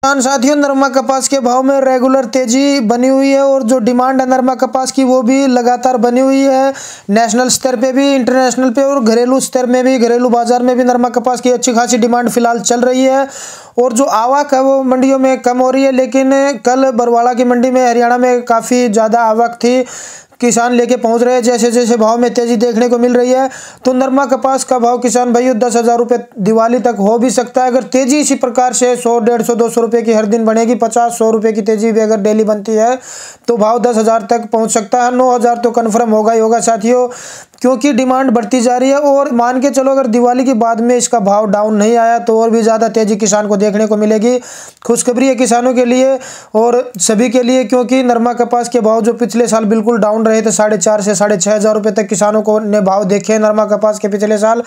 किसान साथियों, नरमा कपास के भाव में रेगुलर तेजी बनी हुई है और जो डिमांड है नरमा कपास की वो भी लगातार बनी हुई है। नेशनल स्तर पे भी, इंटरनेशनल पे और घरेलू स्तर में भी, घरेलू बाजार में भी नरमा कपास की अच्छी खासी डिमांड फिलहाल चल रही है। और जो आवक है वो मंडियों में कम हो रही है, लेकिन कल बरवाड़ा की मंडी में, हरियाणा में काफ़ी ज़्यादा आवक थी। किसान लेके पहुंच रहे हैं। जैसे जैसे भाव में तेजी देखने को मिल रही है तो नरमा कपास का भाव किसान भाइयों 10,000 रुपये दिवाली तक हो भी सकता है। अगर तेजी इसी प्रकार से 100, 150, 200 रुपये की हर दिन बनेगी, 50, 100 रुपये की तेजी भी अगर डेली बनती है तो भाव 10,000 तक पहुंच सकता है। 9,000 तो कन्फर्म होगा ही होगा साथियों, क्योंकि डिमांड बढ़ती जा रही है। और मान के चलो अगर दिवाली के बाद में इसका भाव डाउन नहीं आया तो और भी ज़्यादा तेजी किसान को देखने को मिलेगी। खुशखबरी है किसानों के लिए और सभी के लिए, क्योंकि नरमा कपास के भाव जो पिछले साल बिल्कुल डाउन रहे थे, 4,500 से 6,500 रुपये तक किसानों को ने भाव देखे नरमा कपास के पिछले साल,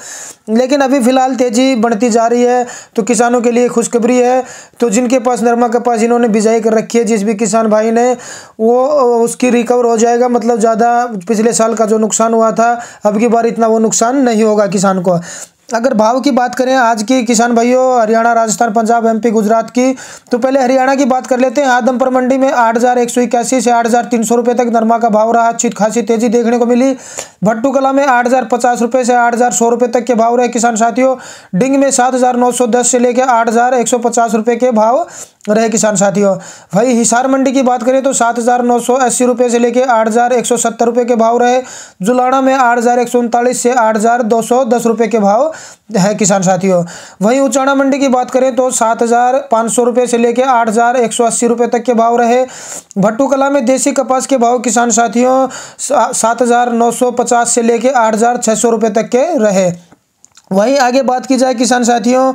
लेकिन अभी फिलहाल तेजी बढ़ती जा रही है तो किसानों के लिए खुशखबरी है। तो जिनके पास नरमा कपास इन्होंने बिजाई कर रखी है, जिस भी किसान भाई ने, वो उसकी रिकवर हो जाएगा। मतलब ज़्यादा पिछले साल का जो नुकसान हुआ था अब की बार इतना वो नुकसान नहीं होगा किसान को। अगर भाव की बात करें आज की किसान भाइयों, हरियाणा, राजस्थान, पंजाब, एमपी, गुजरात की, तो पहले हरियाणा की बात कर लेते हैं। आदमपुर मंडी में 8,181 से 8,300 रुपये तक नरमा का भाव रहा। अच्छी खासी तेजी देखने को मिली। भट्टू कला में 8,050 रुपये से 8,100 रुपये तक के भाव रहे किसान साथियों। डिंग में 7,910 से लेकर 8,150 रुपये के भाव रहे किसान साथियों। वही हिसार मंडी की बात करें तो 7,980 रुपये से लेकर 8,170 रुपये के भाव रहे। जुलाना में 8,139 से 8,210 रुपये के भाव है किसान साथियों। वहीं उचाना मंडी की बात करें तो 7,500 रुपये से लेकर 8,180 रुपये तक के भाव रहे। भट्टू कला में देसी कपास के भाव किसान साथियों 7,950 से लेकर 8,600 रुपये तक के रहे। वहीं आगे बात की जाए किसान साथियों,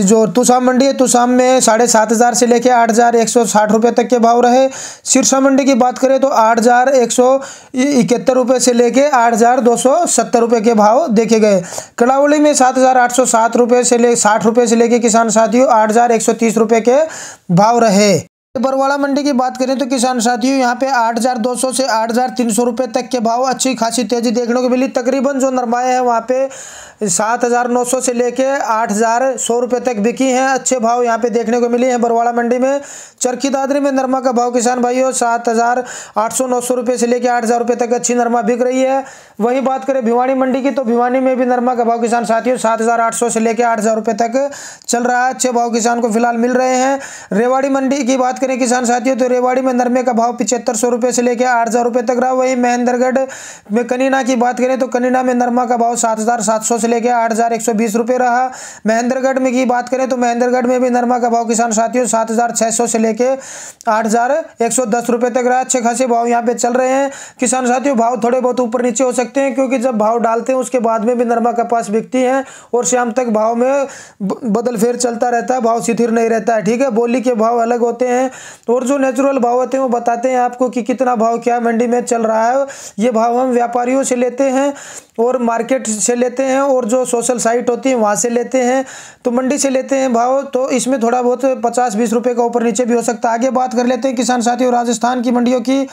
जो तुसाम मंडी है, तुसाम में 7,500 से लेकर 8,160 रुपये तक के भाव रहे। सिरसा मंडी की बात करें तो 8,171 रुपये से लेकर 8,270 रुपये के भाव देखे गए। कड़ावली में 7,807 रुपये से 60 रुपये से लेकर किसान साथियों 8,130 रुपये के भाव रहे। बरवाड़ा मंडी की बात करें तो किसान साथियों यहाँ पे 8,200 से 8,300 रुपये तक के भाव अच्छी खासी तेजी देखने को मिली। तकरीबन जो नरमाए हैं वहाँ पे 7,900 से लेके 8,100 रुपये तक बिकी हैं। अच्छे भाव यहाँ पे देखने को मिले हैं बरवाड़ा मंडी में। चरखी दादरी में नरमा का भाव किसान भाइयों 7,800-900 रुपये से लेकर 8,000 रुपये तक अच्छी नरमा बिक रही है। वहीं बात करें भिवानी मंडी की तो भिवानी में भी नरमा का भाव किसान साथियों 7,800 से लेकर 8,000 रुपये तक चल रहा है। अच्छे भाव किसान को फिलहाल मिल रहे हैं। रेवाड़ी मंडी की बात करें किसान साथियों तो रेवाड़ी में नरमे का भाव 7,500 रुपये से लेकर 8,000 रुपये तक रहा। वहीं महेंद्रगढ़ में कनीना की बात करें तो कनीना में नरमा का भाव 7,700 से लेकर 8,120 रुपये रहा। महेंद्रगढ़ में की बात करें तो महेंद्रगढ़ में भी नरमा का भाव किसान साथियों 7,600 से लेकर 8,110 रुपये तक रहा। अच्छे खासे भाव यहाँ पे चल रहे हैं किसान साथियों। भाव थोड़े बहुत ऊपर नीचे हो सकते हैं, क्योंकि जब भाव डालते हैं उसके बाद में भी नरमा कपास बिकती हैं और शाम तक भाव में बदल फेर चलता रहता है, भाव स्थिर नहीं रहता है। ठीक है, बोली के भाव अलग होते हैं और जो नेचुरल भाव होते हैं वो बताते हैं आपको कि कितना भाव क्या मंडी में चल रहा है। ये भाव हम व्यापारियों से लेते हैं और मार्केट से लेते हैं और जो सोशल साइट होती है वहाँ से लेते हैं, तो मंडी से लेते हैं भाव। तो इसमें थोड़ा बहुत 50-20 रुपये का ऊपर नीचे भी हो सकता है। आगे बात कर लेते हैं किसान साथियों राजस्थान की मंडियों की।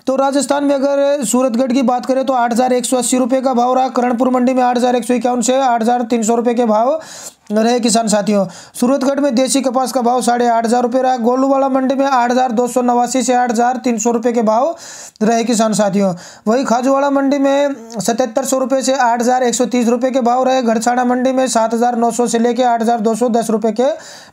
तो राजस्थान में अगर सूरतगढ़ की बात करें तो 8,180 रुपये का भाव रहा। करणपुर मंडी में 8,151 से 8,300 रुपये के भाव रहे किसान साथियों। सूरतगढ़ में देसी कपास का भाव 8,500 रुपये रहा। गोलूवाड़ा मंडी में 8,289 से 8,300 रुपये के भाव रहे किसान साथियों। वही खाजूवाड़ा मंडी में 7,700 रुपये से 8,130 रुपये के भाव रहे। घड़साना मंडी में 7,900 से लेकर 8,210 रुपये के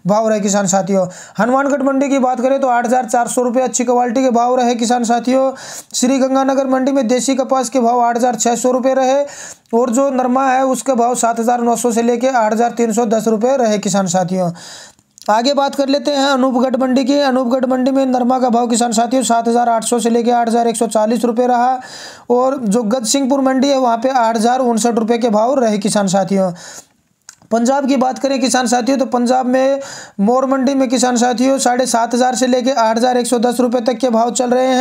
भाव रहे किसान साथियों। हनुमानगढ़ मंडी की बात करें तो 8,400 रुपये अच्छी क्वालिटी के भाव रहे किसान साथियों। श्री गंगानगर मंडी में देसी कपास के भाव 8,600 रुपये रहे और जो नरमा है उसका भाव 7,900 से लेकर 8,310 रुपये रहे किसान साथियों। आगे बात कर लेते हैं अनूपगढ़ मंडी की। अनूपगढ़ मंडी में नरमा का भाव किसान साथियों 7,800 से लेकर 8,140 रुपये रहा और जो गजसिंहपुर मंडी है वहाँ पे 8,059 रुपये के भाव रहे किसान साथियों। पंजाब की बात करें किसान साथियों तो पंजाब में मोर मंडी में किसान साथियों 7,500 से लेकर 8,110 रुपये तक के भाव चल रहे हैं।